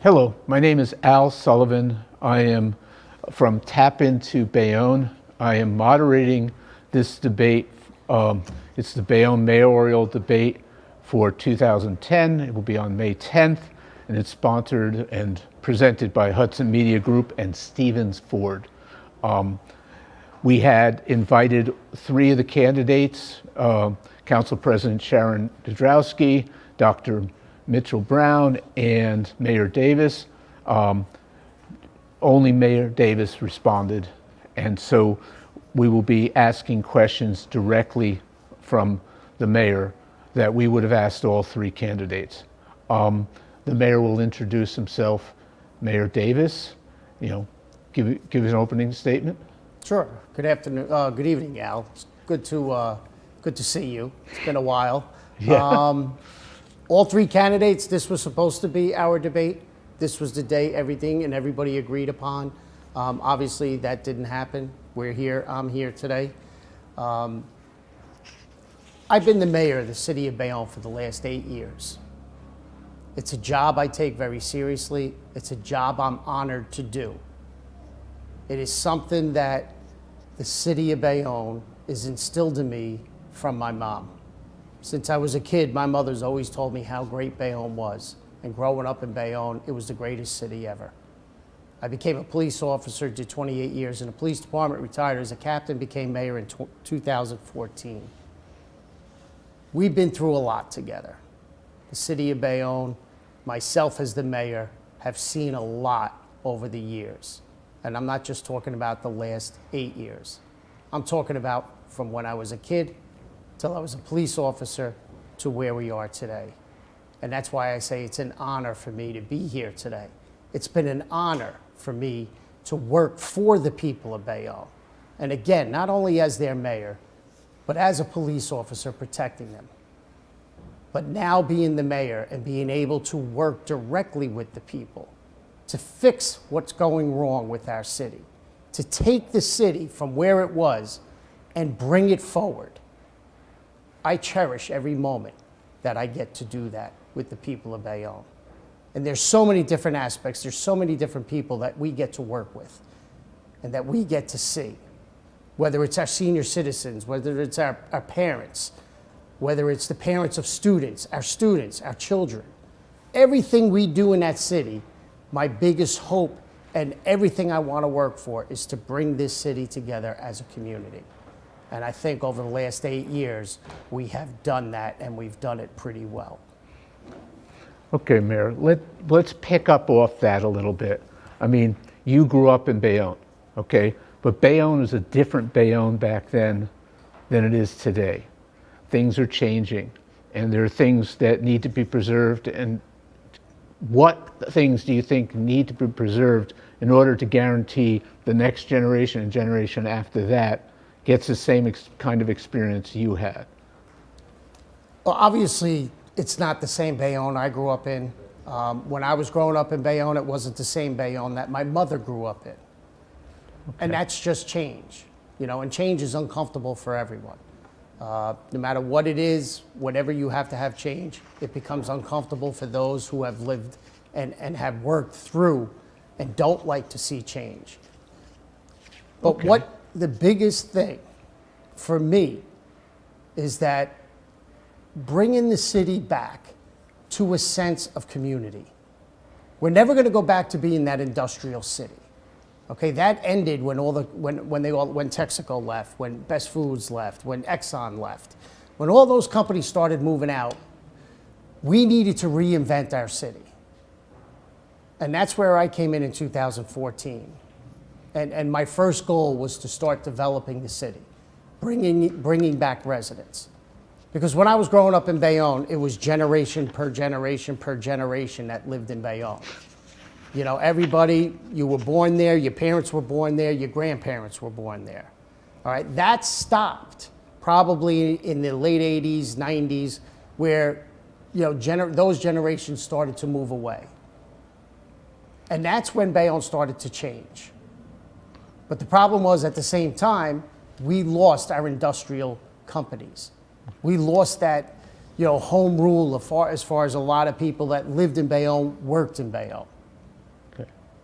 Hello, my name is Al Sullivan. I am from Tap Into Bayonne. I am moderating this debate. It's the Bayonne Mayoral debate for 2010. It will be on May 10th, and it's sponsored and presented by Hudson Media Group and Stevens Ford. We had invited three of the candidates, Council President Sharon Dudrowski, Dr. Mitchell Brown, and Mayor Davis. Only Mayor Davis responded, and so we will be asking questions directly from the mayor that we would have asked all three candidates. The mayor will introduce himself. Mayor Davis, give an opening statement. Sure. Good afternoon. Good evening, Al. It's good to see you. It's been a while. Yeah. All three candidates, this was supposed to be our debate. This was the day everything and everybody agreed upon. Obviously, that didn't happen. We're here. I'm here today. I've been the mayor of the city of Bayonne for the last 8 years. It's a job I take very seriously. It's a job I'm honored to do. It is something that the city of Bayonne is instilled in me from my mom. Since I was a kid, my mother's always told me how great Bayonne was. And growing up in Bayonne, it was the greatest city ever. I became a police officer, did 28 years in the police department, retired as a captain, became mayor in 2014. We've been through a lot together. The city of Bayonne, myself as the mayor, have seen a lot over the years. And I'm not just talking about the last 8 years. I'm talking about from when I was a kid till I was a police officer to where we are today. And that's why I say it's an honor for me to be here today. It's been an honor for me to work for the people of Bayonne. And again, not only as their mayor, but as a police officer protecting them. But now being the mayor and being able to work directly with the people to fix what's going wrong with our city, to take the city from where it was and bring it forward. I cherish every moment that I get to do that with the people of Bayonne. And there's so many different aspects, there's so many different people that we get to work with and that we get to see. Whether it's our senior citizens, whether it's our parents, whether it's the parents of students, our children. Everything we do in that city, my biggest hope and everything I want to work for is to bring this city together as a community. And I think over the last 8 years, we have done that, and we've done it pretty well. Okay, Mayor, let's pick up off that a little bit. I mean, you grew up in Bayonne, okay? But Bayonne was a different Bayonne back then than it is today. Things are changing, and there are things that need to be preserved. And what things do you think need to be preserved in order to guarantee the next generation and generation after that gets the same kind of experience you had? Well, obviously, it's not the same Bayonne I grew up in. When I was growing up in Bayonne, it wasn't the same Bayonne that my mother grew up in. Okay. And that's just change, and change is uncomfortable for everyone. No matter what it is, whenever you have to have change, it becomes uncomfortable for those who have lived and have worked through and don't like to see change. But okay. What the biggest thing for me is that bringing the city back to a sense of community. We're never going to go back to being that industrial city. Okay, that ended when when Texaco left, when Best Foods left, when Exxon left. When all those companies started moving out, we needed to reinvent our city. And that's where I came in 2014. And my first goal was to start developing the city, bringing back residents. Because when I was growing up in Bayonne, it was generation per generation per generation that lived in Bayonne. Everybody, you were born there, your parents were born there, your grandparents were born there. All right, that stopped probably in the late 80s, 90s, where those generations started to move away. And that's when Bayonne started to change. But the problem was, at the same time, we lost our industrial companies. We lost that, home rule as far as a lot of people that lived in Bayonne, worked in Bayonne.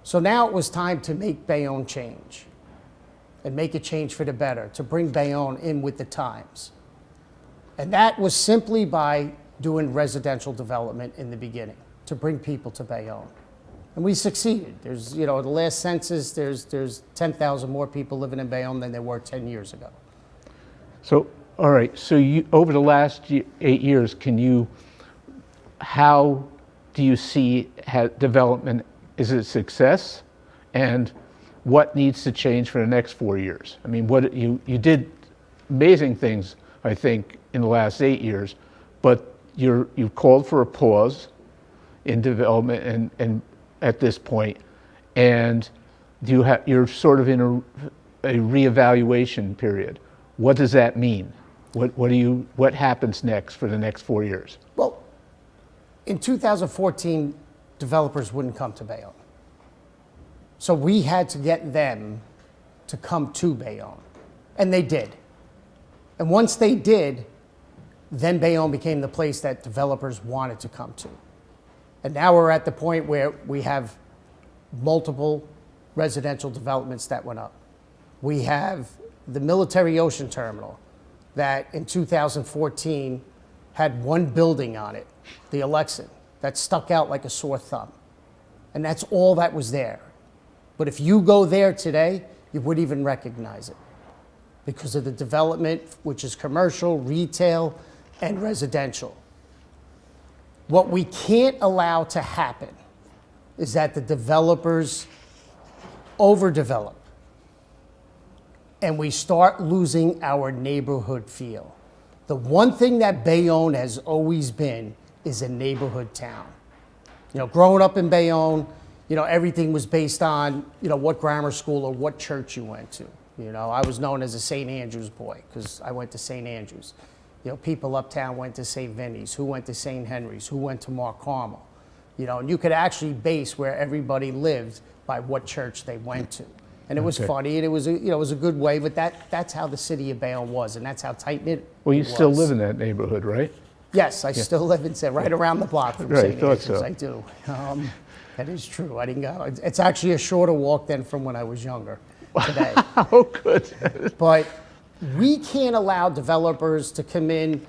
So now it was time to make Bayonne change and make a change for the better, to bring Bayonne in with the times. And that was simply by doing residential development in the beginning, to bring people to Bayonne. And we succeeded. There's, the last census, there's 10,000 more people living in Bayonne than there were 10 years ago. So, all right, so over the last 8 years, how do you see development? Is it a success? And what needs to change for the next 4 years? I mean, you did amazing things, I think, in the last 8 years, but you've called for a pause in development and at this point, and you're sort of in a reevaluation period. What does that mean? What happens next for the next 4 years? Well, in 2014, developers wouldn't come to Bayonne. So we had to get them to come to Bayonne. And they did. And once they did, then Bayonne became the place that developers wanted to come to. And now we're at the point where we have multiple residential developments that went up. We have the military ocean terminal that in 2014 had one building on it, the Alexan, that stuck out like a sore thumb. And that's all that was there. But if you go there today, you wouldn't even recognize it because of the development, which is commercial, retail, and residential. What we can't allow to happen is that the developers overdevelop and we start losing our neighborhood feel. The one thing that Bayonne has always been is a neighborhood town. Growing up in Bayonne, everything was based on, what grammar school or what church you went to. I was known as a St. Andrews boy because I went to St. Andrews. People uptown went to St. Vinny's, who went to St. Henry's, who went to Mark Carmel. And you could actually base where everybody lived by what church they went to. And it was funny, and it was a good way, but that's how the city of Bayonne was, and that's how tight-knit Well, you it still was. live in that neighborhood, right? Yes, I still live in right around the block from Right, St. thought Andrews. so. I do. That is true. I didn't go. It's actually a shorter walk than from when I was younger today. Oh, good. But we can't allow developers to come in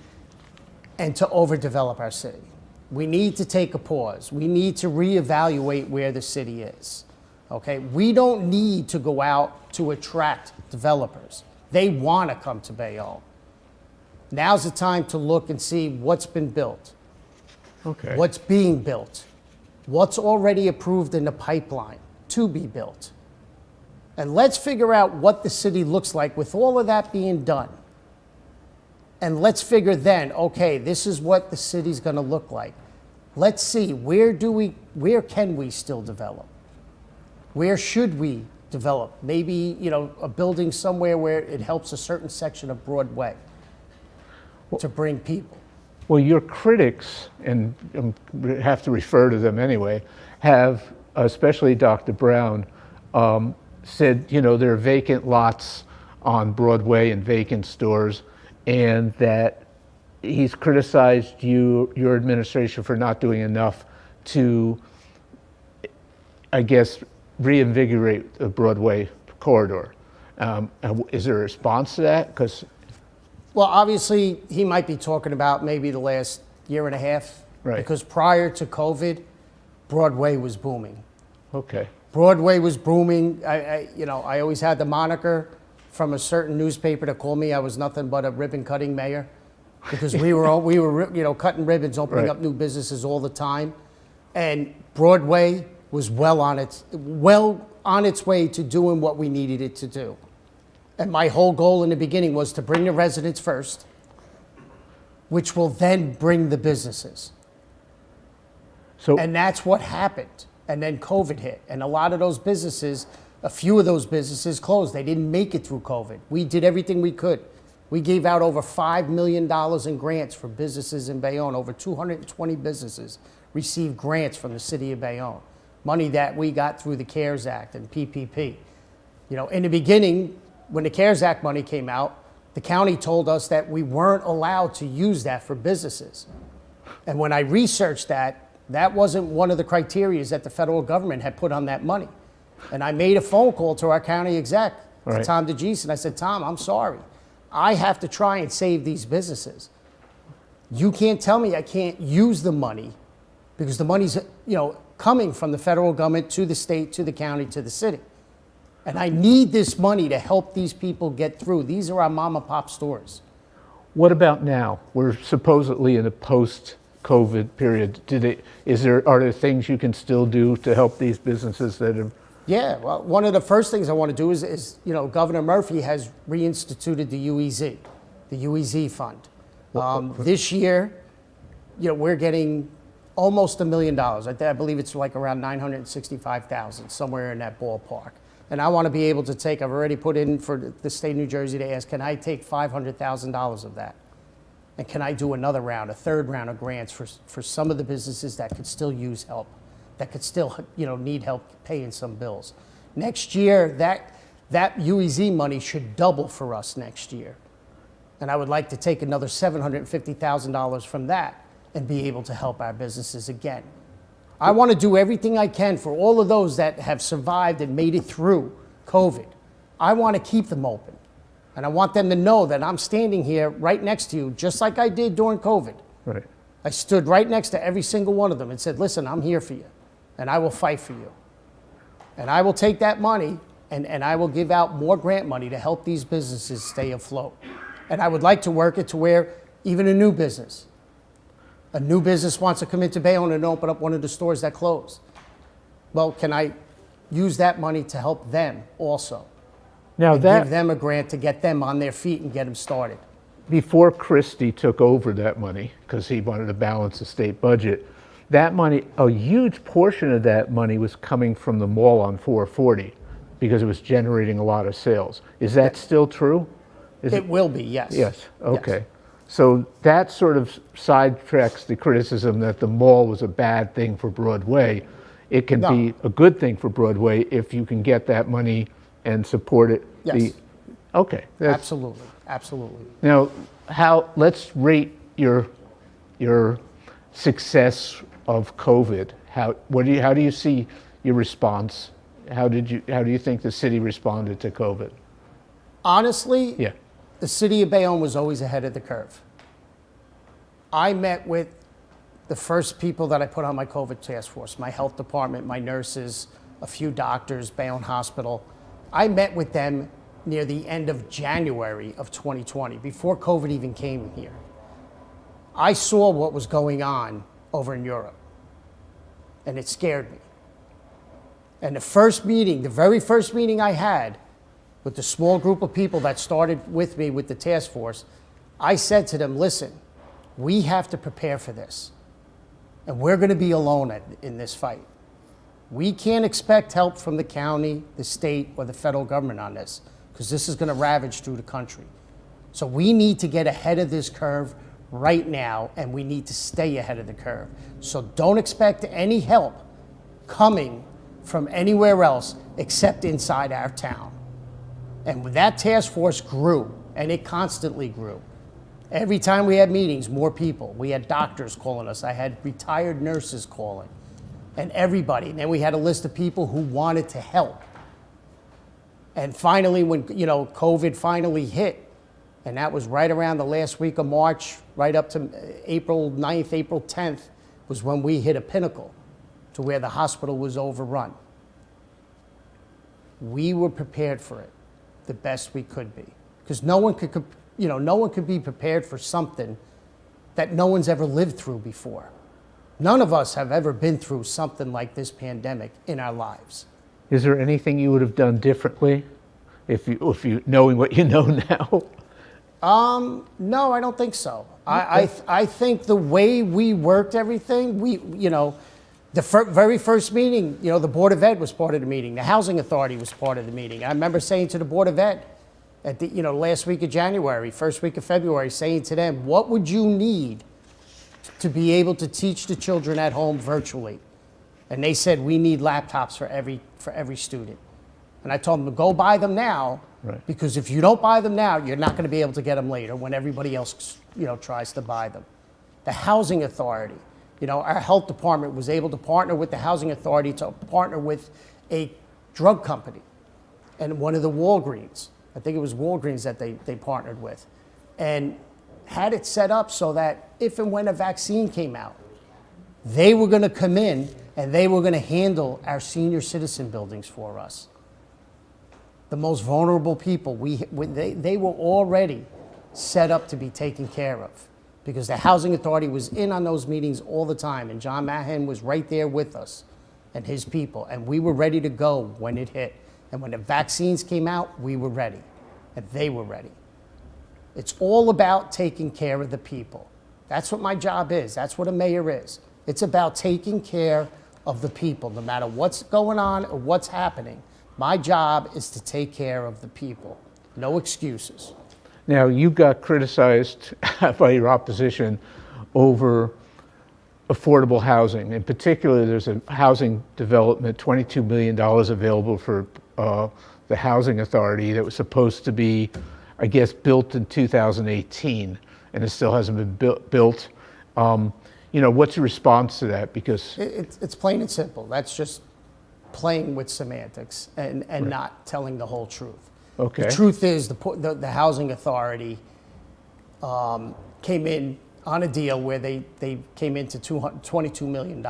and to overdevelop our city. We need to take a pause. We need to reevaluate where the city is. Okay? We don't need to go out to attract developers. They want to come to Bayonne. Now's the time to look and see what's been built, Okay. what's being built, what's already approved in the pipeline to be built. And let's figure out what the city looks like with all of that being done. And let's figure then, okay, this is what the city's going to look like. Let's see, where can we still develop? Where should we develop? Maybe, a building somewhere where it helps a certain section of Broadway to bring people. Well, your critics, and I have to refer to them anyway, have, especially Dr. Brown, said, there are vacant lots on Broadway and vacant stores, and that he's criticized your administration for not doing enough to, I guess, reinvigorate the Broadway corridor. Is there a response to that? Well, obviously, he might be talking about maybe the last year and a half. Right. Because prior to COVID, Broadway was booming. Okay. Broadway was booming. I always had the moniker from a certain newspaper to call me. I was nothing but a ribbon-cutting mayor because we were cutting ribbons, opening Right. up new businesses all the time. And Broadway was well on its way to doing what we needed it to do. And my whole goal in the beginning was to bring the residents first, which will then bring the businesses. So, And that's what happened. And then COVID hit. And a few of those businesses closed. They didn't make it through COVID. We did everything we could. We gave out over $5 million in grants for businesses in Bayonne. Over 220 businesses received grants from the city of Bayonne. Money that we got through the CARES Act and PPP. In the beginning, when the CARES Act money came out, the county told us that we weren't allowed to use that for businesses. And when I researched that wasn't one of the criteria that the federal government had put on that money. And I made a phone call to our county exec, to Right. Tom DeGeese, and I said, Tom, I'm sorry. I have to try and save these businesses. You can't tell me I can't use the money because the money's, coming from the federal government to the state, to the county, to the city. And I need this money to help these people get through. These are our mom and pop stores. What about now? We're supposedly in a post-COVID period. Are there things you can still do to help these businesses that have? Yeah, well, one of the first things I want to do is Governor Murphy has reinstituted the UEZ fund. This year, we're getting almost $1 million. I believe it's like around 965,000, somewhere in that ballpark. And I want to be able to take, I've already put in for the state of New Jersey to ask, can I take $500,000 of that? And can I do another round, a third round of grants for some of the businesses that could still use help, that could still, need help paying some bills? Next year, that UEZ money should double for us next year. And I would like to take another $750,000 from that and be able to help our businesses again. I want to do everything I can for all of those that have survived and made it through COVID. I want to keep them open. And I want them to know that I'm standing here right next to you, just like I did during COVID. Right. I stood right next to every single one of them and said, listen, I'm here for you, and I will fight for you. And I will take that money, and I will give out more grant money to help these businesses stay afloat. And I would like to work it to where even a new business wants to come into Bayonne and open up one of the stores that closed. Well, can I use that money to help them also? Now And give them a grant to get them on their feet and get them started. before Christie took over that money, because he wanted to balance the state budget, that money, a huge portion of that money was coming from the mall on 440 because it was generating a lot of sales. Is that still true? It will be, yes. Yes, okay. So that sort of sidetracks the criticism that the mall was a bad thing for Broadway. It can be a good thing for Broadway if you can get that money and support it. Yes. Okay. Absolutely, absolutely. Now, let's rate your success of COVID. How do you see your response? How do you think the city responded to COVID? Honestly, Yeah. the city of Bayonne was always ahead of the curve. I met with the first people that I put on my COVID task force, my health department, my nurses, a few doctors, Bayonne Hospital. I met with them near the end of January of 2020, before COVID even came here. I saw what was going on over in Europe, and it scared me. And the very first meeting I had with the small group of people that started with me with the task force, I said to them, listen, we have to prepare for this. And we're going to be alone in this fight. We can't expect help from the county, the state, or the federal government on this, because this is going to ravage through the country. So we need to get ahead of this curve right now, and we need to stay ahead of the curve. So don't expect any help coming from anywhere else except inside our town. And that task force grew, and it constantly grew. Every time we had meetings, more people. We had doctors calling us. I had retired nurses calling, and everybody. And then we had a list of people who wanted to help. And finally, when COVID finally hit, and that was right around the last week of March, right up to April 9th, April 10th, was when we hit a pinnacle to where the hospital was overrun. We were prepared for it the best we could be, because no one could be prepared for something that no one's ever lived through before. None of us have ever been through something like this pandemic in our lives. Is there anything you would have done differently if you knowing what you know now? No, I don't think so. I think the way we worked everything, the very first meeting, the Board of Ed was part of the meeting. The Housing Authority was part of the meeting. I remember saying to the Board of Ed at the last week of January, first week of February, saying to them, what would you need to be able to teach the children at home virtually? And they said, we need laptops for every student. And I told them to go buy them now, right, because if you don't buy them now, you're not going to be able to get them later when everybody else tries to buy them. The Housing Authority, our health department was able to partner with the Housing Authority to partner with a drug company and one of the Walgreens. I think it was Walgreens that they partnered with, and had it set up so that if and when a vaccine came out, they were going to come in and they were going to handle our senior citizen buildings for us. The most vulnerable people, they were already set up to be taken care of because the Housing Authority was in on those meetings all the time, and John Mahan was right there with us and his people, and we were ready to go when it hit. And when the vaccines came out, we were ready, and they were ready. It's all about taking care of the people. That's what my job is. That's what a mayor is. It's about taking care of the people, no matter what's going on or what's happening. My job is to take care of the people. No excuses. Now, you got criticized by your opposition over affordable housing. In particular, there's a housing development, $22 million available for the Housing Authority that was supposed to be, I guess, built in 2018, and it still hasn't been built. What's your response to that? Because it's plain and simple. That's just playing with semantics and right. Not telling the whole truth. Okay. The truth is the Housing Authority came in on a deal where they came into $22 million.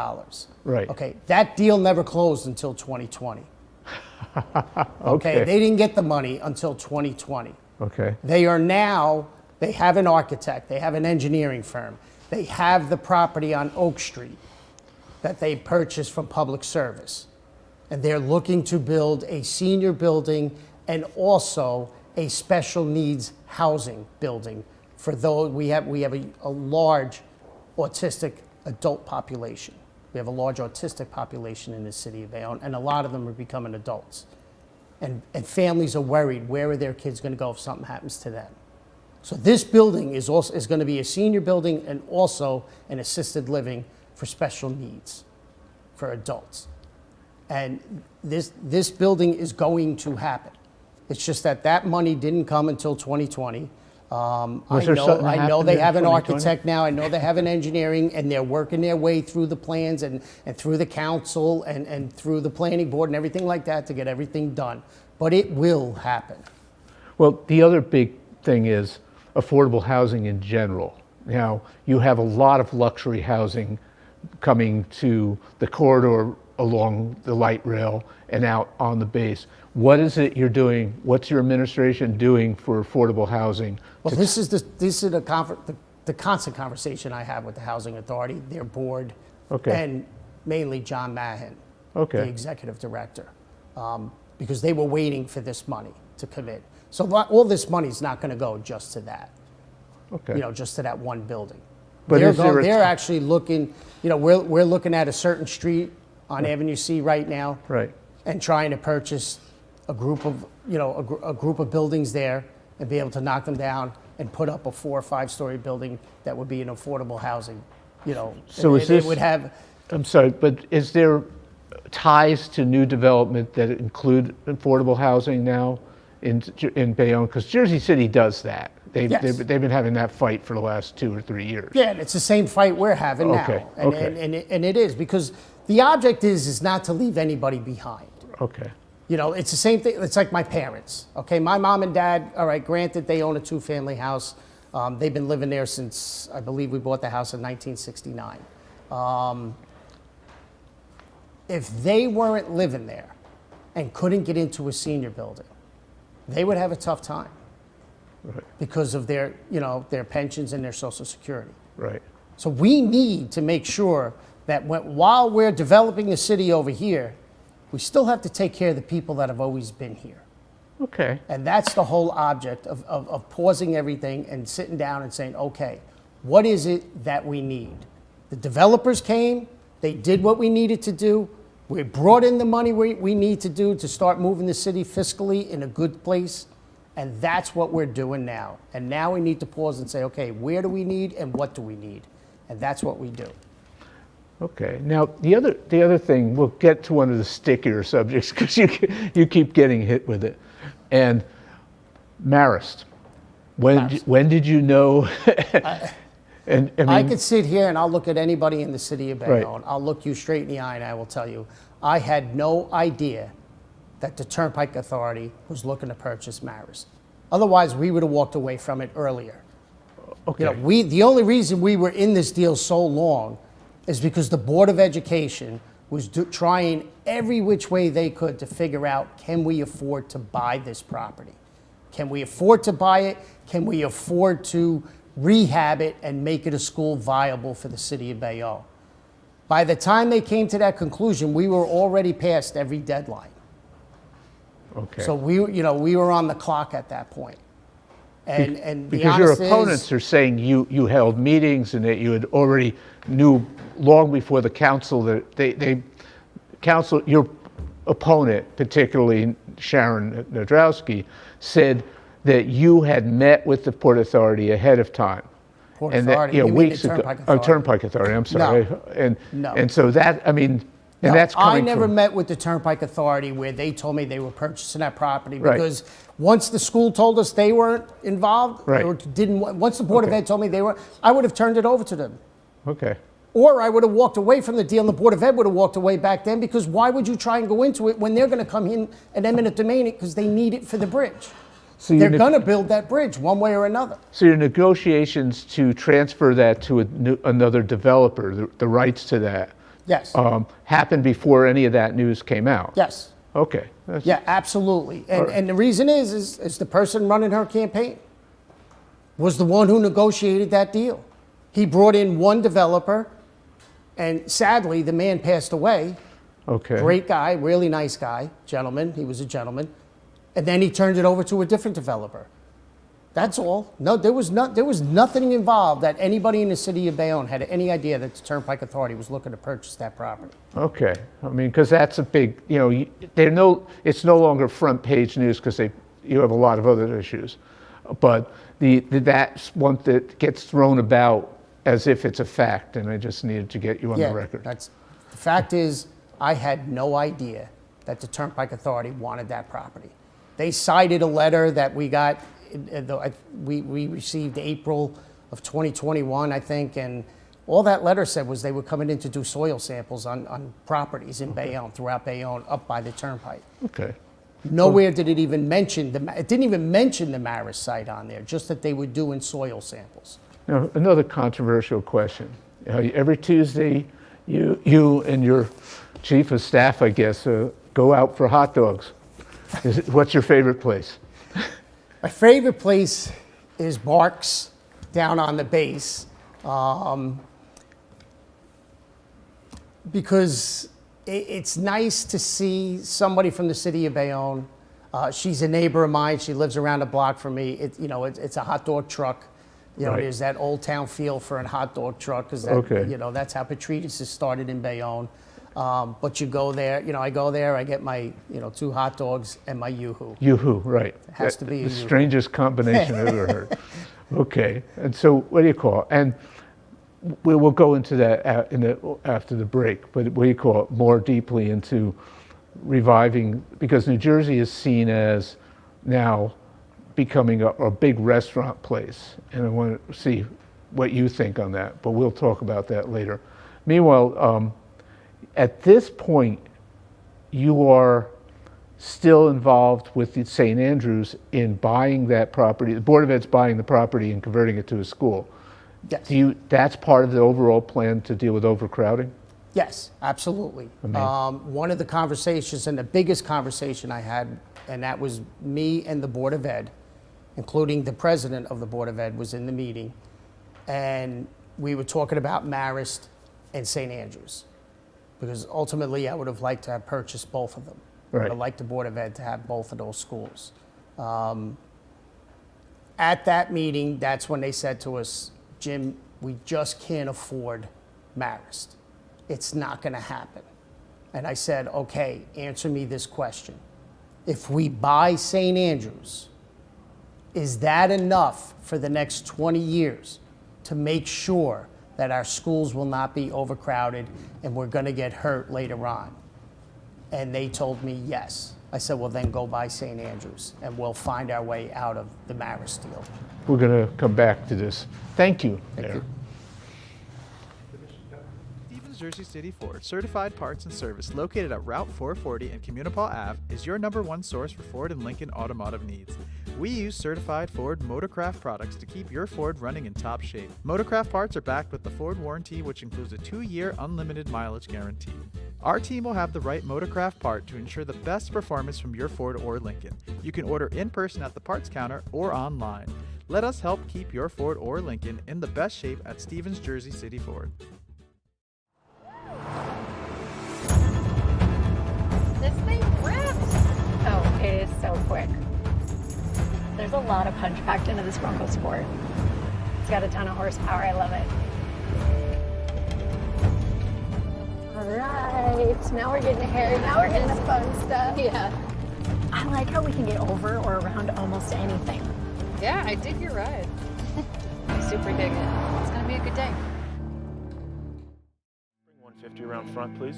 Right. Okay. That deal never closed until 2020. Okay. They didn't get the money until 2020. Okay. They have an architect, they have an engineering firm, they have the property on Oak Street that they purchased from Public Service. And they're looking to build a senior building and also a special needs housing building for those. We have a large autistic adult population. We have a large autistic population in the city of Bayonne, and a lot of them are becoming adults. And families are worried, where are their kids going to go if something happens to them? So this building is going to be a senior building and also an assisted living for special needs for adults. And this building is going to happen. It's just that money didn't come until 2020. I know they have an architect now. I know they have an engineering, and they're working their way through the plans and through the council and through the planning board and everything like that to get everything done. But it will happen. Well, the other big thing is affordable housing in general. Now, you have a lot of luxury housing coming to the corridor along the light rail and out on the base. What is it you're doing? What's your administration doing for affordable housing? Well, this is the constant conversation I have with the Housing Authority, their board, okay. And mainly John Mahan, okay. The executive director, because they were waiting for this money to come in. So all this money is not going to go just to that, okay. Just to that one building. But they're actually looking, we're looking at a certain street on right. Avenue C right now, right, and trying to purchase a group of a group of buildings there and be able to knock them down and put up a 4 or 5 story building that would be an affordable housing. So it would have. I'm sorry, but is there ties to new development that include affordable housing now in Bayonne? Because Jersey City does that. They've been having that fight for the last 2 or 3 years. Yeah, and it's the same fight we're having okay. now. And it is, because the object is not to leave anybody behind. Okay. It's the same thing. It's like my parents. Okay, my mom and dad, all right, granted, they own a 2-family house. They've been living there since, I believe we bought the house in 1969. If they weren't living there and couldn't get into a senior building, they would have a tough time. Right. Because of their pensions and their Social Security. Right. So we need to make sure that while we're developing the city over here, we still have to take care of the people that have always been here. Okay. And that's the whole object of pausing everything and sitting down and saying, okay, what is it that we need? The developers came, they did what we needed to do. We brought in the money we need to do to start moving the city fiscally in a good place. And that's what we're doing now. And now we need to pause and say, okay, where do we need and what do we need? And that's what we do. Okay. Now, the other thing, we'll get to one of the stickier subjects because you keep getting hit with it. And Marist. When did you know? And I mean, I could sit here and I'll look at anybody in the city of Bayonne. Right. I'll look you straight in the eye and I will tell you, I had no idea that the Turnpike Authority was looking to purchase Marist. Otherwise, we would have walked away from it earlier. Okay. You know, the only reason we were in this deal so long is because the Board of Education was trying every which way they could to figure out, can we afford to buy this property? Can we afford to buy it? Can we afford to rehab it and make it a school viable for the city of Bayonne? By the time they came to that conclusion, we were already past every deadline. Okay. So we were on the clock at that point. And the Because your honest opponents is, are saying you held meetings and that you had already knew long before the council that council, your opponent, particularly Sharon Nadrowski, said that you had met with the Port Authority ahead of time. Port And Authority, that, you mean the weeks ago. Turnpike Oh, Authority. Turnpike Authority, I'm sorry. No. And so that, I mean, and no, that's coming I never from, met with the Turnpike Authority where they told me they were purchasing that property Right. because once the school told us they weren't involved, Right. or once the Board of Okay. Ed told me they were, I would have turned it over to them. okay. Or I would have walked away from the deal and the Board of Ed would have walked away back then, because why would you try and go into it when they're going to come in and eminent domain it because they need it for the bridge? So They're your going to build that bridge one way or another. So your negotiations to transfer that to another developer, the rights to that, Yes. happened before any of that news came out? Yes. Okay. That's- Yeah, absolutely. And, right. and the reason is the person running her campaign was the one who negotiated that deal. He brought in one developer, and sadly, the man passed away. Okay. Great guy, really nice guy, gentleman. He was a gentleman. And then he turned it over to a different developer. That's all. No, there was nothing involved that anybody in the city of Bayonne had any idea that the Turnpike Authority was looking to purchase that property. Okay. I mean, because that's a big, it's no longer front page news because you have a lot of other issues. But that's one that gets thrown about as if it's a fact, and I just needed to get you on the record. The fact is, I had no idea that the Turnpike Authority wanted that property. They cited a letter that we got, we received April of 2021, I think, and all that letter said was they were coming in to do soil samples on properties in Bayonne, throughout Bayonne, up by the Turnpike. Okay. Nowhere did it even mention, it didn't even mention the Marist site on there, just that they were doing soil samples. Now, another controversial question. Every Tuesday, you and your chief of staff, I guess, go out for hot dogs. What's your favorite place? My favorite place is Barks down on the base, because it's nice to see somebody from the city of Bayonne. She's a neighbor of mine. She lives around the block from me. It's a hot dog truck. Right. There's that old town feel for a hot dog truck, because Okay. that's how Petrides started in Bayonne. But you go there, I go there, I get my, 2 hot dogs and my Yoo-hoo. Yoo-hoo, right. It has to be a the Yoo-hoo. strangest combination I've ever heard. Okay, and so what do you call it? And we will go into that after the break, but what do you call it? More deeply into reviving, because New Jersey is seen as now becoming a big restaurant place, and I want to see what you think on that, but we'll talk about that later. Meanwhile, at this point, you are still involved with the St. Andrews in buying that property. The Board of Ed's buying the property and converting it to a school. Yes. That's part of the overall plan to deal with overcrowding? Yes, absolutely. One of the conversations, and the biggest conversation I had, and that was me and the Board of Ed, including the president of the Board of Ed was in the meeting, and we were talking about Marist and St. Andrews, because ultimately I would have liked to have purchased both of them. I would Right. have liked the Board of Ed to have both of those schools. At that meeting, that's when they said to us, Jim, we just can't afford Marist. It's not going to happen. And I said, okay, answer me this question. If we buy St. Andrews, is that enough for the next 20 years to make sure that our schools will not be overcrowded and we're going to get hurt later on? And they told me yes. I said, well, then go buy St. Andrews and we'll find our way out of the Marist deal. We're going to come back to this. Thank you. Thank you. Jersey City Ford Certified Parts and Service, located at Route 440 and Communipaw Ave, is your #1 source for Ford and Lincoln automotive needs. We use certified Ford Motorcraft products to keep your Ford running in top shape. Motorcraft parts are backed with the Ford warranty, which includes a 2-year unlimited mileage guarantee. Our team will have the right Motorcraft part to ensure the best performance from your Ford or Lincoln. You can order in person at the parts counter or online. Let us help keep your Ford or Lincoln in the best shape at Stevens Jersey City Ford. This thing rips! Oh, it is so quick. There's a lot of punch packed into this Bronco Sport. It's got a ton of horsepower, I love it. All right, now we're getting hairy, now we're getting the fun stuff. Yeah. I like how we can get over or around almost anything. Yeah, I dig your ride. I super dig it. It's gonna be a good day. Bring 150 around front, please.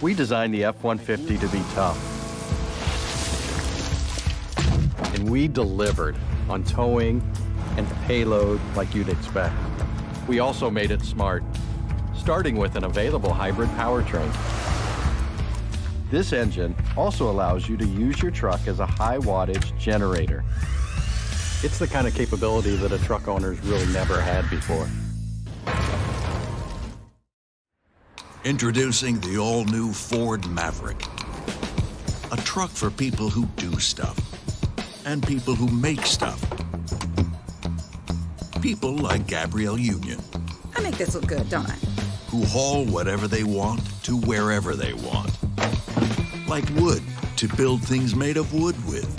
We designed the F-150 to be tough. And we delivered on towing and payload like you'd expect. We also made it smart, starting with an available hybrid powertrain. This engine also allows you to use your truck as a high wattage generator. It's the kind of capability that a truck owner's really never had before. Introducing the all-new Ford Maverick. A truck for people who do stuff. And people who make stuff. People like Gabrielle Union. I make this look good, don't I? Who haul whatever they want to wherever they want. Like wood to build things made of wood with.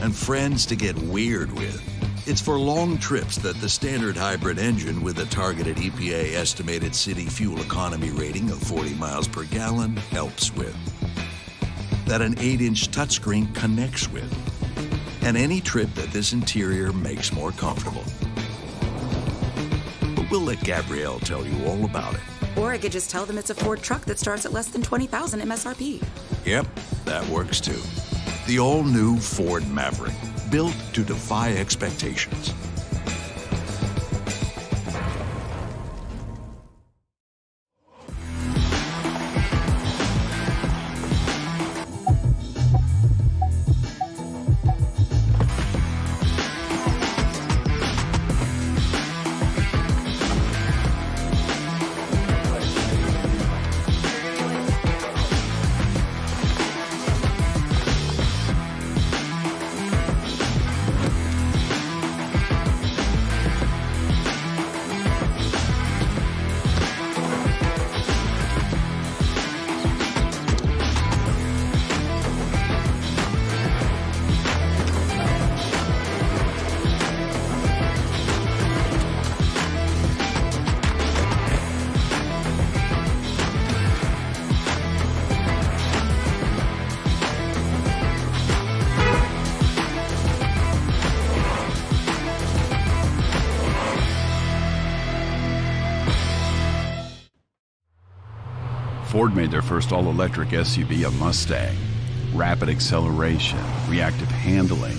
And friends to get weird with. It's for long trips that the standard hybrid engine with a targeted EPA estimated city fuel economy rating of 40 miles per gallon helps with. That an 8-inch touchscreen connects with. And any trip that this interior makes more comfortable. But we'll let Gabrielle tell you all about it. Or I could just tell them it's a Ford truck that starts at less than $20,000 MSRP. Yep, that works too. The all-new Ford Maverick, built to defy expectations. Ford made their first all-electric SUV a Mustang. Rapid acceleration, reactive handling,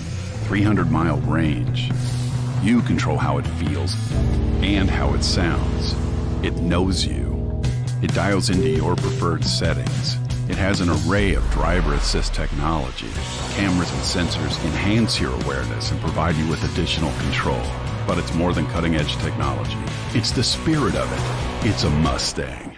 300-mile range. You control how it feels and how it sounds. It knows you. It dials into your preferred settings. It has an array of driver assist technology. Cameras and sensors enhance your awareness and provide you with additional control. But it's more than cutting-edge technology. It's the spirit of it. It's a Mustang.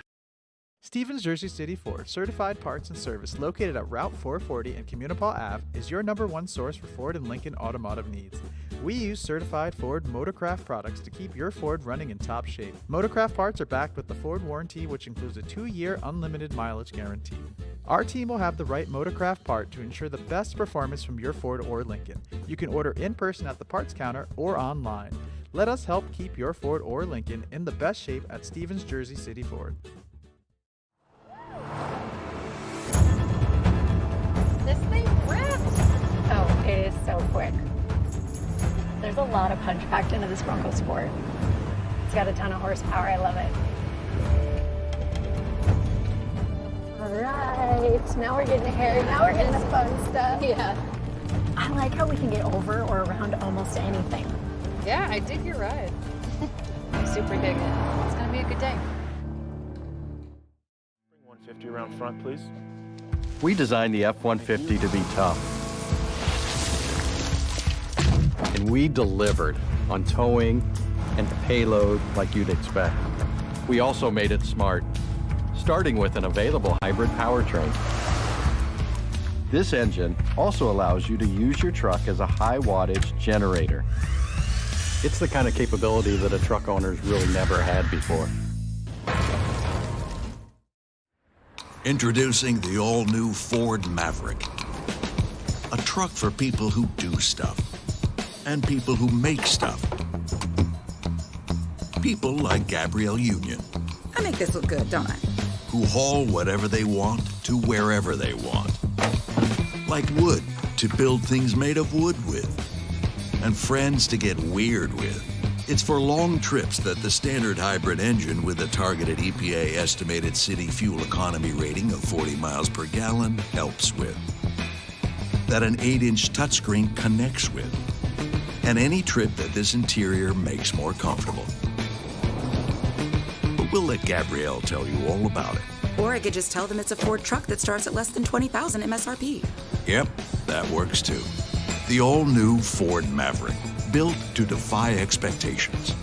Stevens Jersey City Ford Certified Parts and Service, located at Route 440 and Communipaw Ave, is your #1 source for Ford and Lincoln automotive needs. We use certified Ford Motorcraft products to keep your Ford running in top shape. Motorcraft parts are backed with the Ford warranty, which includes a 2-year unlimited mileage guarantee. Our team will have the right Motorcraft part to ensure the best performance from your Ford or Lincoln. You can order in person at the parts counter or online. Let us help keep your Ford or Lincoln in the best shape at Stevens Jersey City Ford. This thing rips! Oh, it is so quick. There's a lot of punch packed into this Bronco Sport. It's got a ton of horsepower, I love it. All right, now we're getting hairy, now we're getting the fun stuff. Yeah. I like how we can get over or around almost anything. Yeah, I dig your ride. I super dig it. It's gonna be a good day. 50 around front, please. We designed the F-150 to be tough. And we delivered on towing and payload like you'd expect. We also made it smart, starting with an available hybrid powertrain. This engine also allows you to use your truck as a high wattage generator. It's the kind of capability that a truck owner's really never had before. Introducing the all-new Ford Maverick. A truck for people who do stuff. And people who make stuff. People like Gabrielle Union. I make this look good, don't I? Who haul whatever they want to wherever they want. Like wood to build things made of wood with. And friends to get weird with. It's for long trips that the standard hybrid engine with a targeted EPA estimated city fuel economy rating of 40 miles per gallon helps with. That an 8-inch touchscreen connects with. And any trip that this interior makes more comfortable. But we'll let Gabrielle tell you all about it. Or I could just tell them it's a Ford truck that starts at less than $20,000 MSRP. Yep, that works too. The all-new Ford Maverick, built to defy expectations.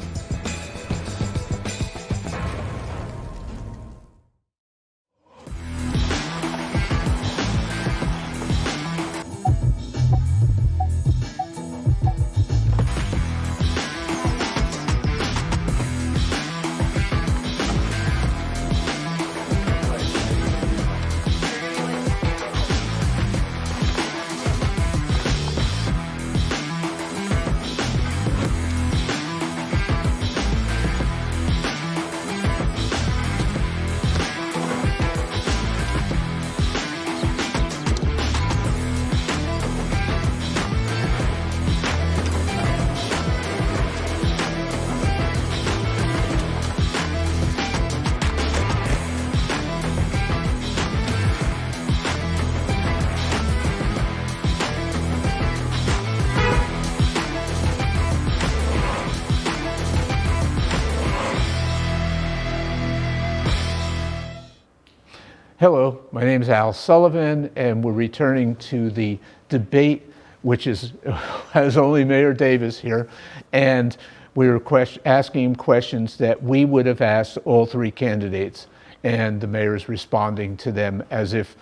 Hello, my name is Al Sullivan, and we're returning to the debate, which has only Mayor Davis here, and we were asking him questions that we would have asked all three candidates, and the mayor is responding to them as if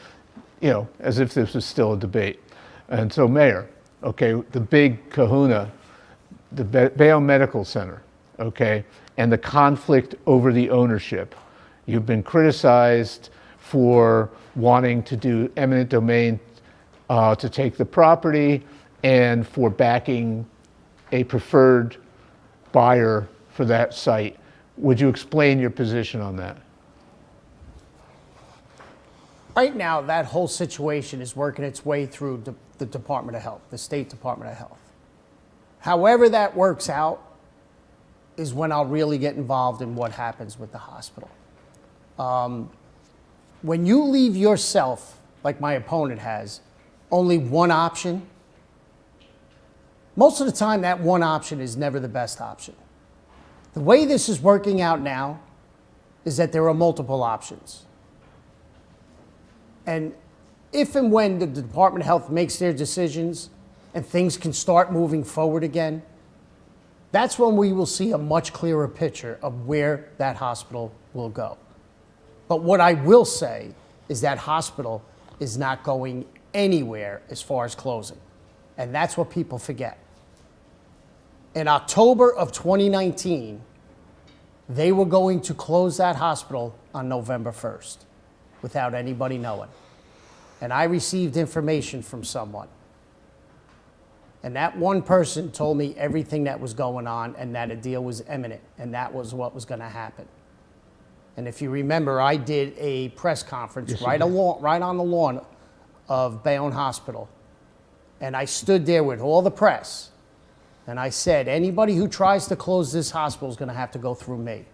this was still a debate. And so, Mayor, okay, the big kahuna, the Bayonne Medical Center, okay, and the conflict over the ownership. You've been criticized for wanting to do eminent domain to take the property and for backing a preferred buyer for that site. Would you explain your position on that? Right now, that whole situation is working its way through the Department of Health, the State Department of Health. However that works out is when I'll really get involved in what happens with the hospital. When you leave yourself, like my opponent has, only one option, most of the time that one option is never the best option. The way this is working out now is that there are multiple options. And if and when the Department of Health makes their decisions and things can start moving forward again, that's when we will see a much clearer picture of where that hospital will go. But what I will say is that hospital is not going anywhere as far as closing. And that's what people forget. In October of 2019, they were going to close that hospital on November 1st without anybody knowing. And I received information from someone. And that one person told me everything that was going on and that a deal was imminent and that was what was going to happen. And if you remember, I did a press conference right on the lawn of Bayonne Hospital. And I stood there with all the press. And I said, anybody who tries to close this hospital is going to have to go through me.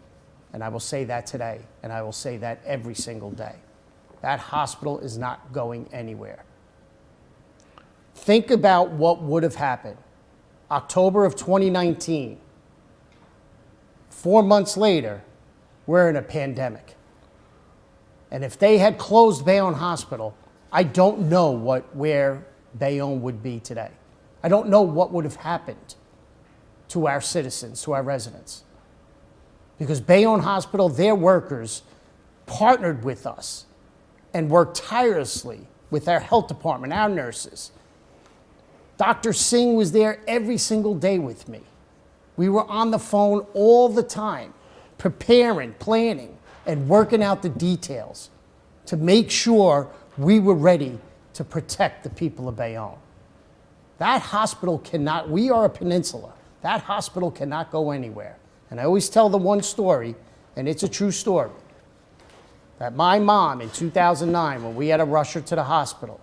And I will say that today. And I will say that every single day. That hospital is not going anywhere. Think about what would have happened. October of 2019. 4 months later, we're in a pandemic. And if they had closed Bayonne Hospital, I don't know where Bayonne would be today. I don't know what would have happened to our citizens, to our residents. Because Bayonne Hospital, their workers partnered with us and worked tirelessly with our health department, our nurses. Dr. Singh was there every single day with me. We were on the phone all the time, preparing, planning, and working out the details to make sure we were ready to protect the people of Bayonne. That hospital cannot, we are a peninsula, that hospital cannot go anywhere. And I always tell the one story, and it's a true story, that my mom in 2009, when we had to rush her to the hospital,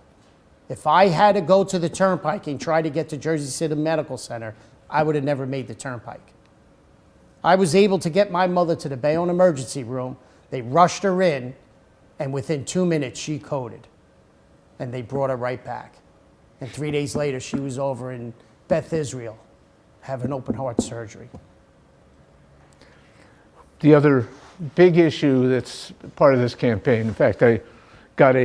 if I had to go to the turnpike and try to get to Jersey City Medical Center, I would have never made the turnpike. I was able to get my mother to the Bayonne emergency room. They rushed her in, and within 2 minutes, she coded. And they brought her right back. And 3 days later, she was over in Beth Israel, having open heart surgery. The other big issue that's part of this campaign, in fact, I got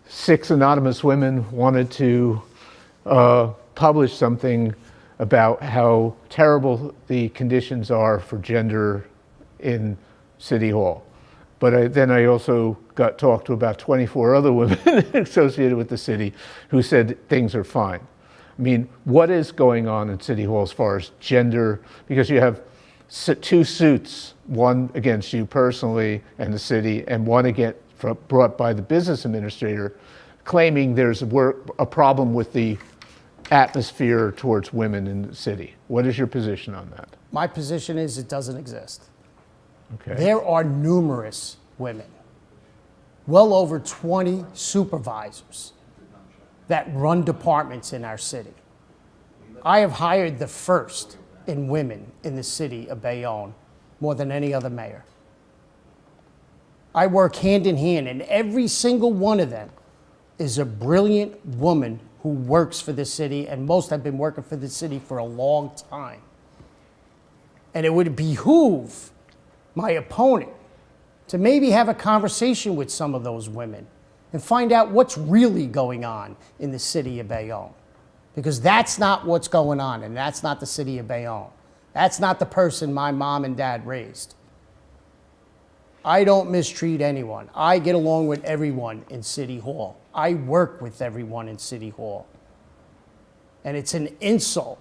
6 anonymous women wanted to publish something about how terrible the conditions are for gender in City Hall. But then I also got talked to about 24 other women associated with the city who said things are fine. I mean, what is going on in City Hall as far as gender? Because you have 2 suits, one against you personally and the city, and one brought by the business administrator, claiming there's a problem with the atmosphere towards women in the city. What is your position on that? My position is it doesn't exist. Okay. There are numerous women, well over 20 supervisors that run departments in our city. I have hired the first in women in the city of Bayonne more than any other mayor. I work hand in hand, and every single one of them is a brilliant woman who works for the city, and most have been working for the city for a long time. And it would behoove my opponent to maybe have a conversation with some of those women and find out what's really going on in the city of Bayonne. Because that's not what's going on, and that's not the city of Bayonne. That's not the person my mom and dad raised. I don't mistreat anyone. I get along with everyone in City Hall. I work with everyone in City Hall. And it's an insult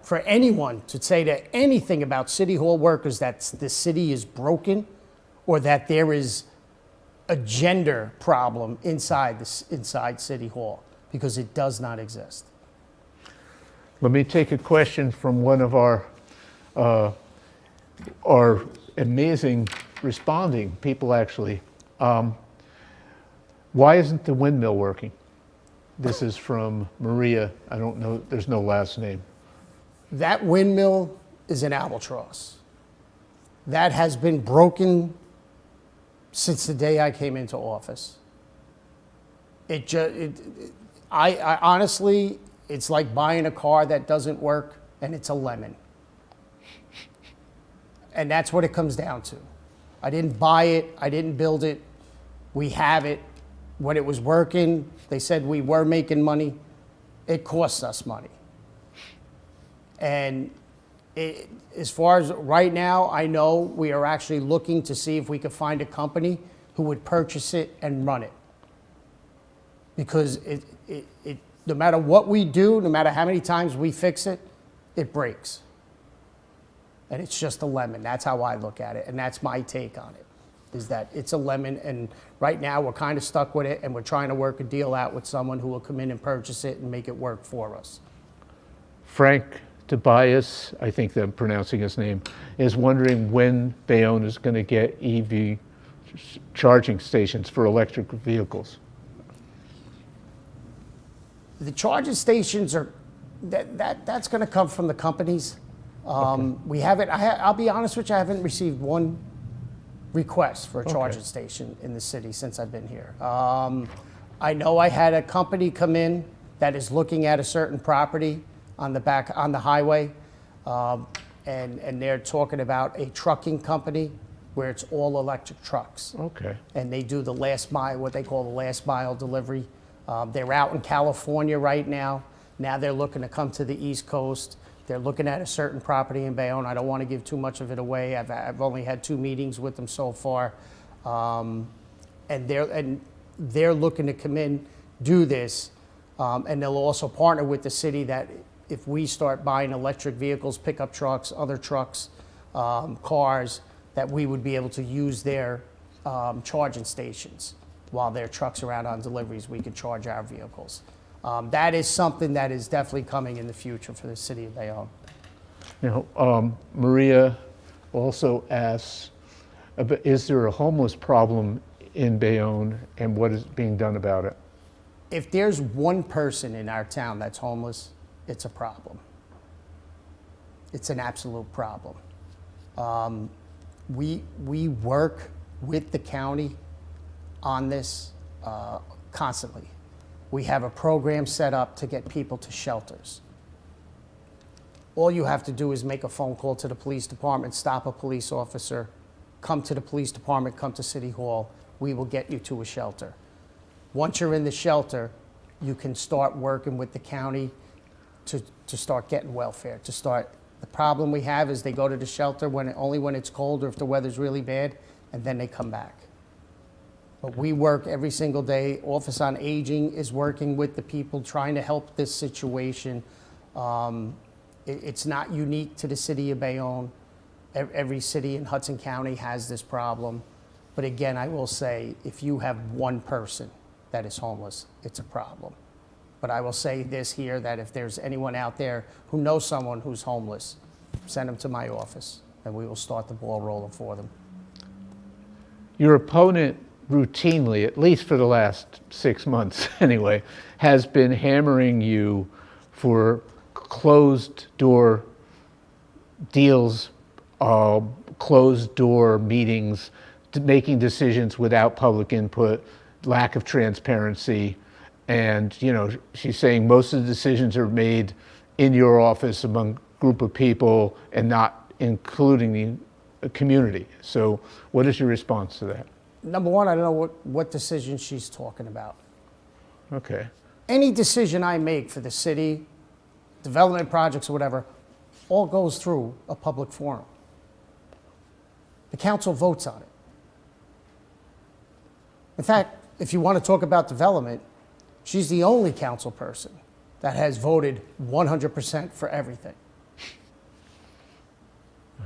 for anyone to say to anything about City Hall workers that the city is broken or that there is a gender problem inside City Hall, because it does not exist. Let me take a question from one of our amazing responding people, actually. Why isn't the windmill working? This is from Maria. I don't know, there's no last name. That windmill is an albatross. That has been broken since the day I came into office. I honestly, it's like buying a car that doesn't work and it's a lemon. And that's what it comes down to. I didn't buy it, I didn't build it, we have it. When it was working, they said we were making money. It cost us money. And as far as right now, I know we are actually looking to see if we could find a company who would purchase it and run it. Because no matter what we do, no matter how many times we fix it, it breaks. And it's just a lemon. That's how I look at it. And that's my take on it, is that it's a lemon. And right now we're kind of stuck with it, and we're trying to work a deal out with someone who will come in and purchase it and make it work for us. Frank Tobias, I think I'm pronouncing his name, is wondering when Bayonne is going to get EV charging stations for electric vehicles. The charging stations are, that's going to come from the companies. Okay. We haven't, I'll be honest with you, I haven't received one request for a charging station in the city since I've been here. I know I had a company come in that is looking at a certain property on the highway, and they're talking about a trucking company where it's all electric trucks. Okay. And they do the last mile, what they call the last mile delivery. They're out in California right now. Now they're looking to come to the East Coast. They're looking at a certain property in Bayonne. I don't want to give too much of it away. I've only had 2 meetings with them so far. And they're looking to come in, do this, and they'll also partner with the city that if we start buying electric vehicles, pickup trucks, other trucks, cars, that we would be able to use their charging stations while their trucks are out on deliveries. We could charge our vehicles. That is something that is definitely coming in the future for the city of Bayonne. Maria also asks, is there a homeless problem in Bayonne, and what is being done about it? If there's one person in our town that's homeless, it's a problem. It's an absolute problem. We work with the county on this constantly. We have a program set up to get people to shelters. All you have to do is make a phone call to the police department, stop a police officer, come to the police department, come to City Hall. We will get you to a shelter. Once you're in the shelter, you can start working with the county to start getting welfare, to start. The problem we have is they go to the shelter only when it's cold or if the weather's really bad, and then they come back. But we work every single day. Office on Aging is working with the people trying to help this situation. It's not unique to the city of Bayonne. Every city in Hudson County has this problem. But again, I will say, if you have one person that is homeless, it's a problem. But I will say this here, that if there's anyone out there who knows someone who's homeless, send them to my office, and we will start the ball rolling for them. Your opponent routinely, at least for the last 6 months anyway, has been hammering you for closed door deals, closed door meetings, making decisions without public input, lack of transparency. And, she's saying most of the decisions are made in your office among a group of people and not including the community. So what is your response to that? Number one, I don't know what decision she's talking about. Okay. Any decision I make for the city, development projects or whatever, all goes through a public forum. The council votes on it. In fact, if you want to talk about development, she's the only council person that has voted 100% for everything.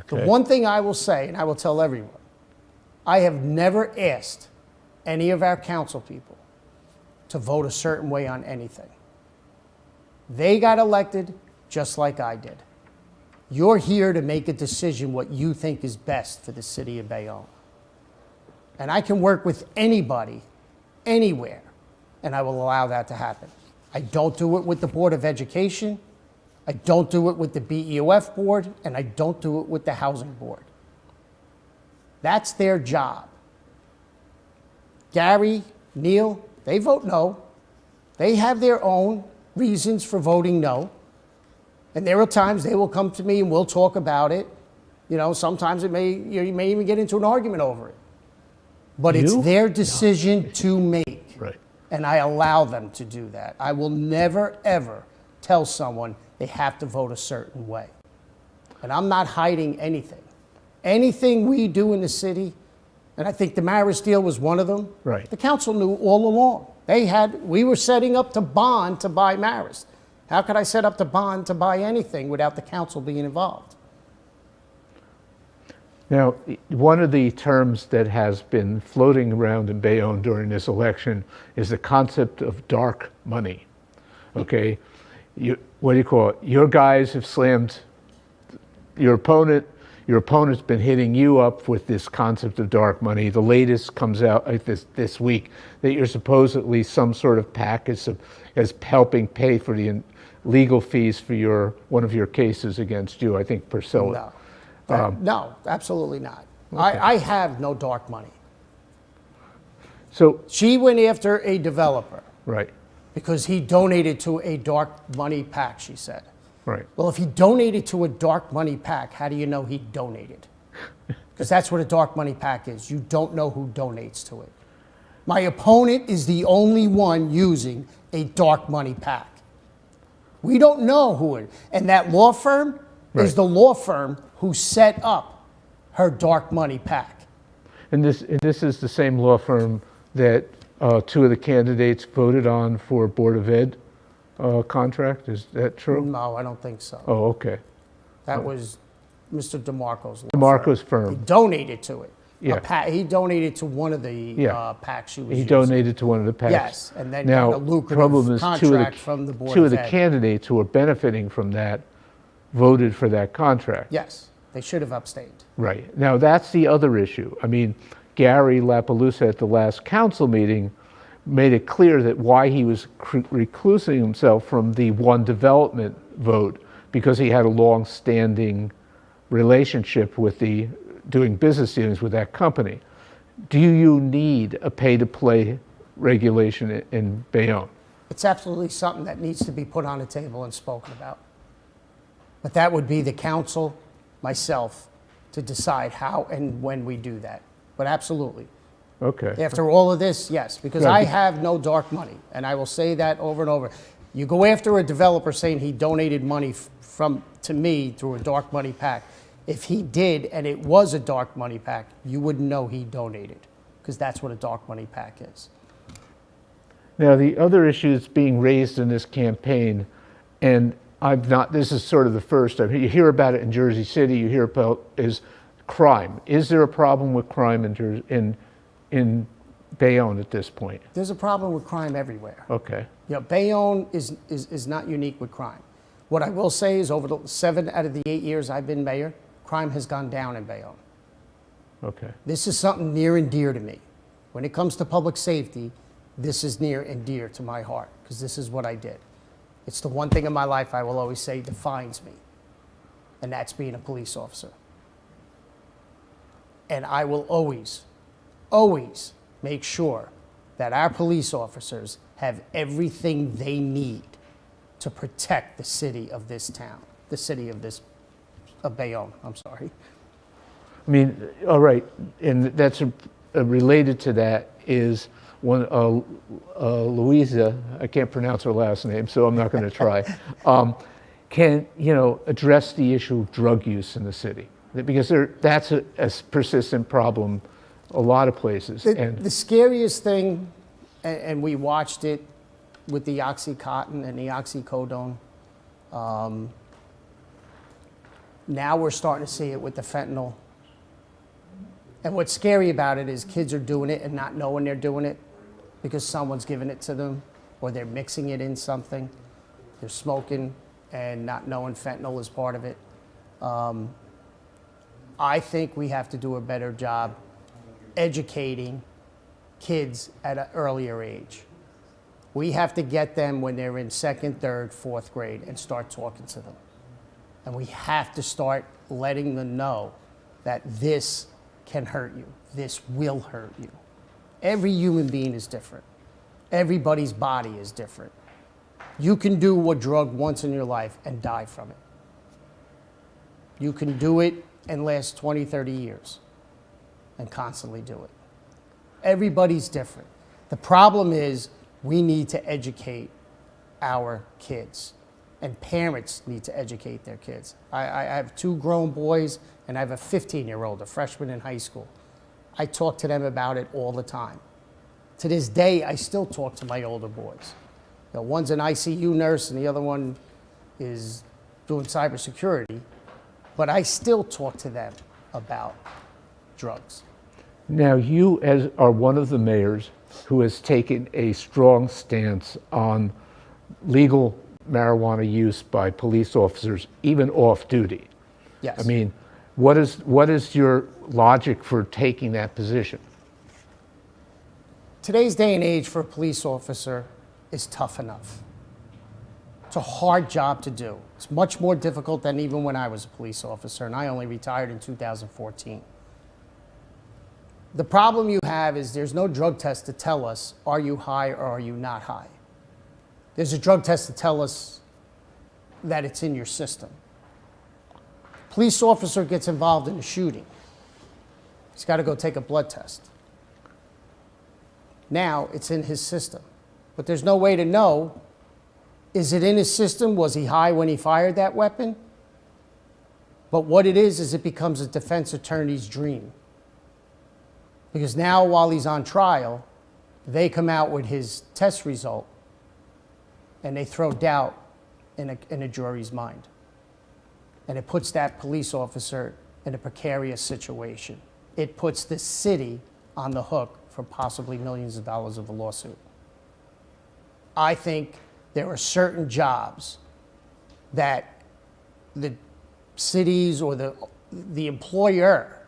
Okay. The one thing I will say, and I will tell everyone, I have never asked any of our council people to vote a certain way on anything. They got elected just like I did. You're here to make a decision what you think is best for the city of Bayonne. And I can work with anybody, anywhere, and I will allow that to happen. I don't do it with the Board of Education, I don't do it with the BEOF board, and I don't do it with the Housing Board. That's their job. Gary, Neil, they vote no. They have their own reasons for voting no. And there are times they will come to me and we'll talk about it. Sometimes you may even get into an argument over it. But it's their decision to make. Right. And I allow them to do that. I will never, ever tell someone they have to vote a certain way. And I'm not hiding anything. Anything we do in the city, and I think the Marist deal was one of them. Right. The council knew all along. We were setting up to bond to buy Marist. How could I set up to bond to buy anything without the council being involved? Now, one of the terms that has been floating around in Bayonne during this election is the concept of dark money. Okay, what do you call it? Your guys have slammed your opponent. Your opponent's been hitting you up with this concept of dark money. The latest comes out this week that you're supposedly some sort of package as helping pay for the legal fees for one of your cases against you. I think Priscilla. No, absolutely not. Okay. I have no dark money. So she went after a developer. Right. Because he donated to a dark money PAC, she said. Right. Well, if he donated to a dark money PAC, how do you know he donated? Because that's what a dark money pack is. You don't know who donates to it. My opponent is the only one using a dark money pack. We don't know who it is. And that law firm is the law firm who set up her dark money pack. And this is the same law firm that two of the candidates voted on for Board of Ed contract. Is that true? No, I don't think so. Oh, okay. That was Mr. DeMarco's law DeMarco's He firm. donated to it. Yeah. He donated to one of the packs she was He using. donated to one of the PACs. Yes, and then now, got a lucrative problem is contract from the Board two of of the Ed. candidates who are benefiting from that voted for that contract. Yes, they should have abstained. Right. Now, that's the other issue. I mean, Gary LaPalooza at the last council meeting made it clear that why he was reclusing himself from the one development vote, because he had a long-standing relationship with doing business dealings with that company. Do you need a pay-to-play regulation in Bayonne? It's absolutely something that needs to be put on the table and spoken about. But that would be the council, myself, to decide how and when we do that. But absolutely. Okay. After all of this, yes, because Right. I have no dark money, and I will say that over and over. You go after a developer saying he donated money to me through a dark money pack. If he did, and it was a dark money pack, you wouldn't know he donated, because that's what a dark money pack is. Now, the other issue that's being raised in this campaign, and this is sort of the first, you hear about it in Jersey City, you hear about, is crime. Is there a problem with crime in Bayonne at this point? There's a problem with crime everywhere. Okay. You know, Bayonne is not unique with crime. What I will say is over the 7 out of the 8 years I've been mayor, crime has gone down in Bayonne. Okay. This is something near and dear to me. When it comes to public safety, this is near and dear to my heart, because this is what I did. It's the one thing in my life I will always say defines me, and that's being a police officer. And I will always, always make sure that our police officers have everything they need to protect the city of this town, the city of Bayonne, I'm sorry. I mean, all right, and that's related to that is when Louisa, I can't pronounce her last name, so I'm not going to try, can address the issue of drug use in the city, because that's a persistent problem a lot of places. The scariest thing, and we watched it with the Oxycontin and the oxycodone. Now we're starting to see it with the fentanyl. And what's scary about it is kids are doing it and not knowing they're doing it because someone's giving it to them, or they're mixing it in something. They're smoking and not knowing fentanyl is part of it. I think we have to do a better job educating kids at an earlier age. We have to get them when they're in 2nd, 3rd, 4th grade and start talking to them. And we have to start letting them know that this can hurt you. This will hurt you. Every human being is different. Everybody's body is different. You can do a drug once in your life and die from it. You can do it and last 20, 30 years and constantly do it. Everybody's different. The problem is we need to educate our kids, and parents need to educate their kids. I have 2 grown boys, and I have a 15-year-old, a freshman in high school. I talk to them about it all the time. To this day, I still talk to my older boys. You know, one's an ICU nurse, and the other one is doing cybersecurity, but I still talk to them about drugs. Now, you are one of the mayors who has taken a strong stance on legal marijuana use by police officers, even off duty. Yes. I mean, what is your logic for taking that position? Today's day and age for a police officer is tough enough. It's a hard job to do. It's much more difficult than even when I was a police officer, and I only retired in 2014. The problem you have is there's no drug test to tell us, are you high or are you not high? There's a drug test to tell us that it's in your system. Police officer gets involved in a shooting. He's got to go take a blood test. Now it's in his system. But there's no way to know, is it in his system? Was he high when he fired that weapon? But what it is it becomes a defense attorney's dream. Because now while he's on trial, they come out with his test result and they throw doubt in a jury's mind. And it puts that police officer in a precarious situation. It puts the city on the hook for possibly millions of dollars of a lawsuit. I think there are certain jobs that the cities or the employer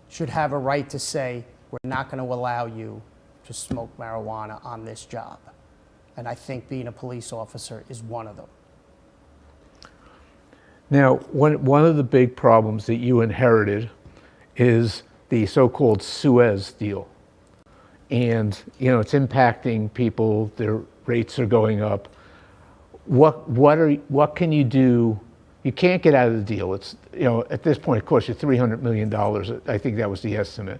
should have a right to say, we're not going to allow you to smoke marijuana on this job. And I think being a police officer is one of them. Now, one of the big problems that you inherited is the so-called Suez deal. And, you know, it's impacting people, their rates are going up. What can you do? You can't get out of the deal. It's, you know, at this point, it costs you $300 million. I think that was the estimate.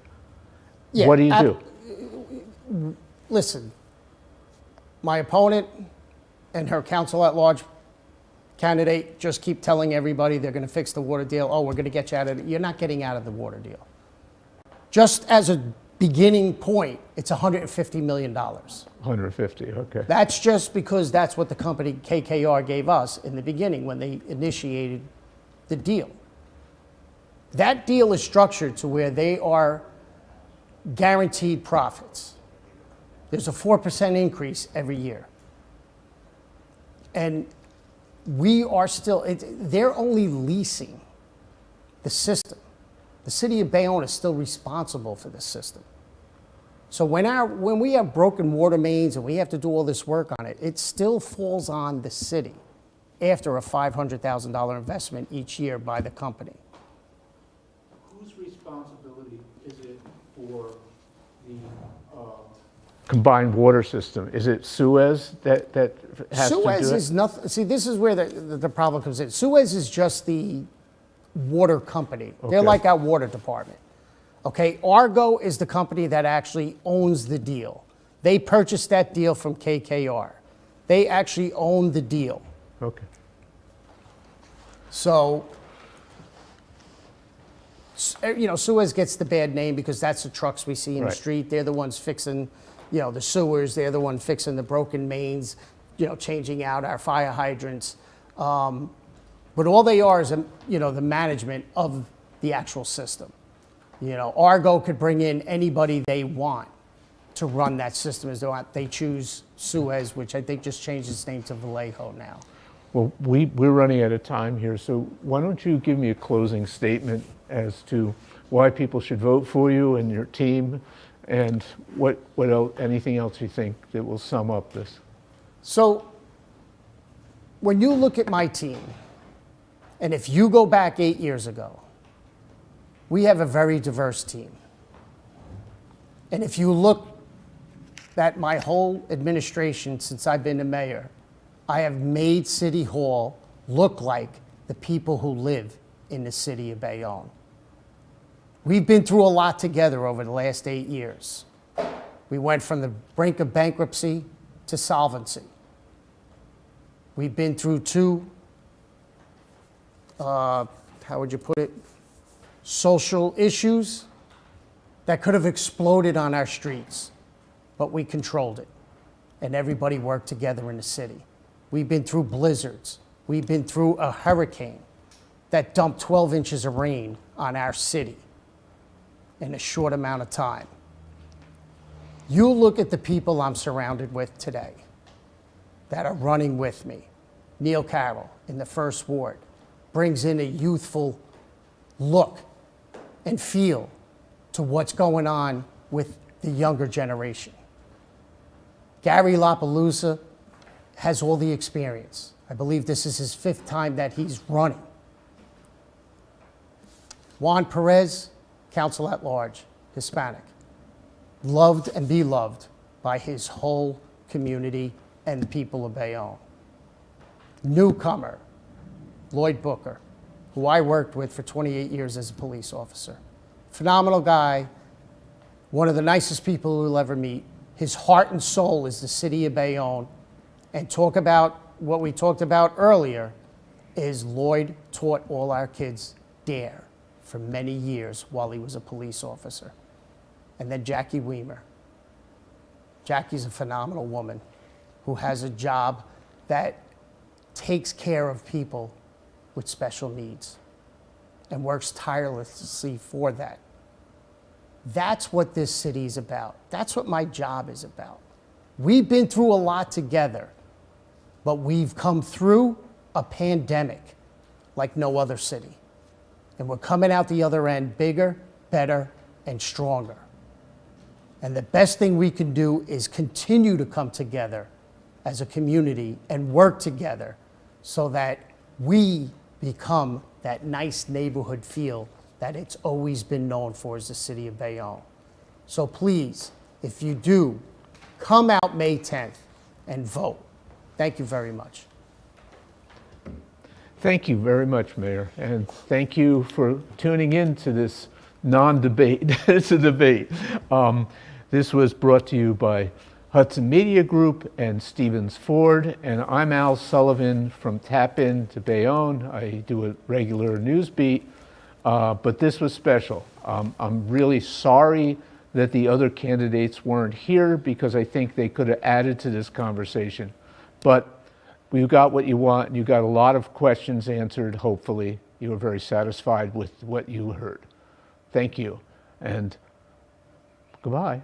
Yeah, what do you do? Listen, my opponent and her counsel at large candidate just keep telling everybody they're going to fix the water deal. Oh, we're going to get you out of it. You're not getting out of the water deal. Just as a beginning point, it's $150 million. 150, okay. That's just because that's what the company KKR gave us in the beginning when they initiated the deal. That deal is structured to where they are guaranteed profits. There's a 4% increase every year. And we are still, they're only leasing the system. The city of Bayonne is still responsible for the system. So when we have broken water mains and we have to do all this work on it, it still falls on the city after a $500,000 investment each year by the company. Whose responsibility is it for the combined water system? Is it Suez that has Suez to do it? is nothing. See, this is where the problem comes in. Suez is just the water company. Okay. They're like our water department. Okay, Argo is the company that actually owns the deal. They purchased that deal from KKR. They actually own the deal. Okay. So, you know, Suez gets the bad name because that's the trucks we see in the street. They're the ones fixing, you know, the sewers. They're the one fixing the broken mains, you know, changing out our fire hydrants. But all they are is, you know, the management of the actual system. You know, Argo could bring in anybody they want to run that system as they want. They choose Suez, which I think just changed its name to Vallejo now. Well, we're running out of time here, so why don't you give me a closing statement as to why people should vote for you and your team, and what else, anything else you think that will sum up this? So, when you look at my team, and if you go back 8 years ago, we have a very diverse team. And if you look at my whole administration since I've been the mayor, I have made City Hall look like the people who live in the city of Bayonne. We've been through a lot together over the last 8 years. We went from the brink of bankruptcy to solvency. We've been through two, how would you put it, social issues that could have exploded on our streets, but we controlled it, and everybody worked together in the city. We've been through blizzards. We've been through a hurricane that dumped 12 inches of rain on our city in a short amount of time. You look at the people I'm surrounded with today that are running with me. Neil Carroll in the First Ward brings in a youthful look and feel to what's going on with the younger generation. Gary LaPalooza has all the experience. I believe this is his 5th time that he's running. Juan Perez, council at large, Hispanic, loved and beloved by his whole community and the people of Bayonne. Newcomer, Lloyd Booker, who I worked with for 28 years as a police officer. phenomenal guy, one of the nicest people you'll ever meet. His heart and soul is the city of Bayonne. And talk about what we talked about earlier is Lloyd taught all our kids DARE for many years while he was a police officer. And then Jackie Weimer. Jackie's a phenomenal woman who has a job that takes care of people with special needs and works tirelessly for that. That's what this city is about. That's what my job is about. We've been through a lot together, but we've come through a pandemic like no other city. And we're coming out the other end bigger, better, and stronger. And the best thing we can do is continue to come together as a community and work together so that we become that nice neighborhood feel that it's always been known for as the city of Bayonne. So please, if you do, come out May 10th and vote. Thank you very much. Thank you very much, Mayor, and thank you for tuning in to this non-debate. It's a debate. This was brought to you by Hudson Media Group and Stevens Ford, and I'm Al Sullivan from Tap In to Bayonne. I do a regular news beat, but this was special. I'm really sorry that the other candidates weren't here because I think they could have added to this conversation. But you got what you want, and you got a lot of questions answered, hopefully. You were very satisfied with what you heard. Thank you, and goodbye.